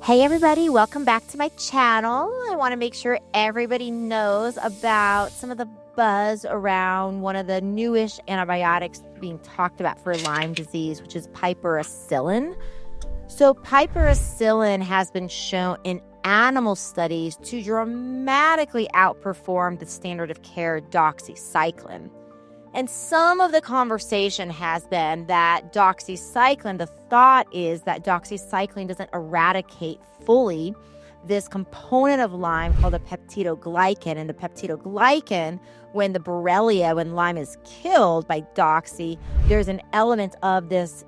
Hey everybody, welcome back to my channel. I want to make sure everybody knows about some of the buzz around one of the newish antibiotics being talked about for Lyme disease, which is Piperacillin. So Piperacillin has been shown in animal studies to dramatically outperform the standard of care doxycycline. And some of the conversation has been that doxycycline, the thought is that doxycycline doesn't eradicate fully this component of Lyme called a peptidoglycan. And the peptidoglycan, when the Borrelia, when Lyme is killed by doxy, there's an element of this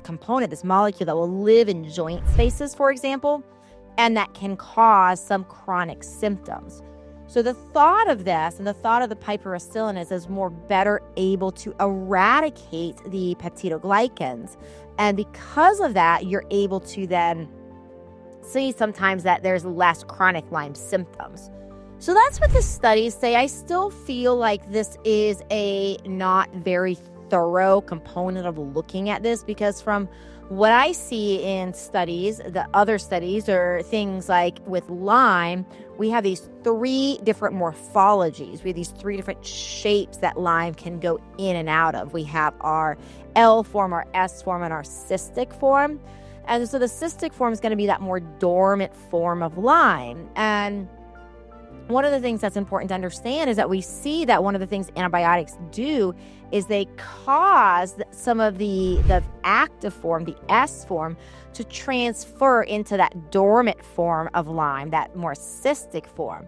component, this molecule that will live in joint spaces, for example, and that can cause some chronic symptoms. So the thought of this and the thought of the piperacillin is more better able to eradicate the peptidoglycans. And because of that, you're able to then see sometimes that there's less chronic Lyme symptoms. So that's what the studies say. I still feel like this is a not very thorough component of looking at this, because from what I see in studies, the other studies are things like with Lyme, we have these three different morphologies. We have these three different shapes that Lyme can go in and out of. We have our L form, our S form, and our cystic form. And so the cystic form is going to be that more dormant form of Lyme. And one of the things that's important to understand is that we see that one of the things antibiotics do is they cause some of the active form, the S form, to transfer into that dormant form of Lyme, that more cystic form.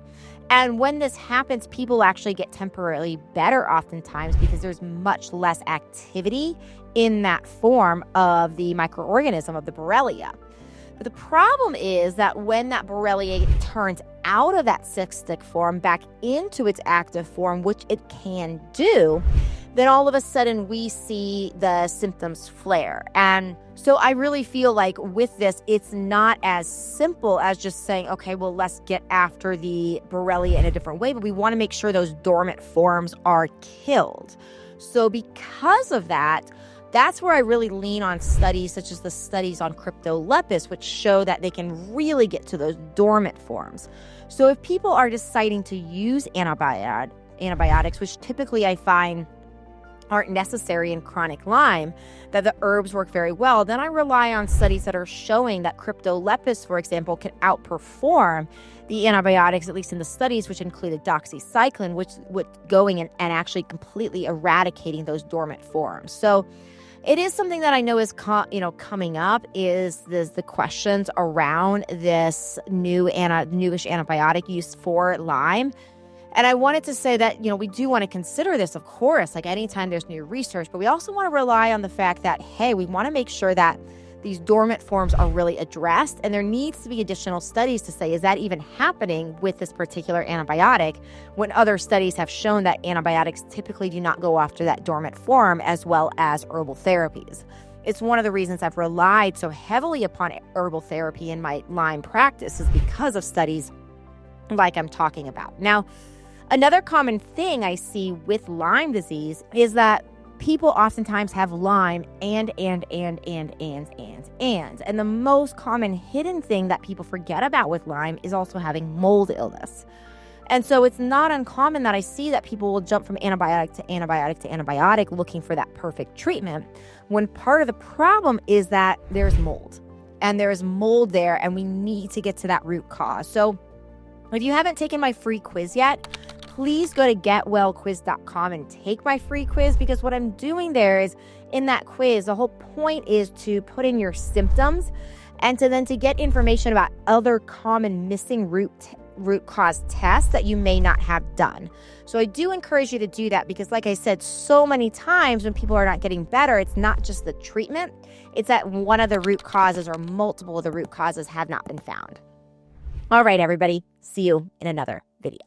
And when this happens, people actually get temporarily better oftentimes because there's much less activity in that form of the microorganism of the Borrelia. But the problem is that when that Borrelia turns out of that cystic form back into its active form, which it can do, then all of a sudden we see the symptoms flare. And so I really feel like with this, it's not as simple as just saying, okay, well, let's get after the Borrelia in a different way, but we want to make sure those dormant forms are killed. So because of that, that's where I really lean on studies such as the studies on Cryptolepis, which show that they can really get to those dormant forms. So if people are deciding to use antibiotics, which typically I find aren't necessary in chronic Lyme, that the herbs work very well, then I rely on studies that are showing that Cryptolepis, for example, can outperform the antibiotics, at least in the studies, which included doxycycline, which would going and actually completely eradicating those dormant forms. So it is something that I know is coming up is the questions around this newish antibiotic use for Lyme. And I wanted to say that, we do want to consider this, of course, like anytime there's new research, but we also want to rely on the fact that, hey, we want to make sure that these dormant forms are really addressed, and there needs to be additional studies to say, is that even happening with this particular antibiotic, when other studies have shown that antibiotics typically do not go after that dormant form as well as herbal therapies. It's one of the reasons I've relied so heavily upon herbal therapy in my Lyme practice is because of studies like I'm talking about. Now, another common thing I see with Lyme disease is that people oftentimes have Lyme and the most common hidden thing that people forget about with Lyme is also having mold illness. And so it's not uncommon that I see that people will jump from antibiotic to antibiotic to antibiotic looking for that perfect treatment, when part of the problem is that there's mold. And there's mold there, and we need to get to that root cause. So if you haven't taken my free quiz yet, please go to getwellquiz.com and take my free quiz, because what I'm doing there is in that quiz, the whole point is to put in your symptoms and to get information about other common missing root cause tests that you may not have done. So I do encourage you to do that, because like I said, so many times when people are not getting better, it's not just the treatment, it's that one of the root causes or multiple of the root causes have not been found. All right, everybody, see you in another video.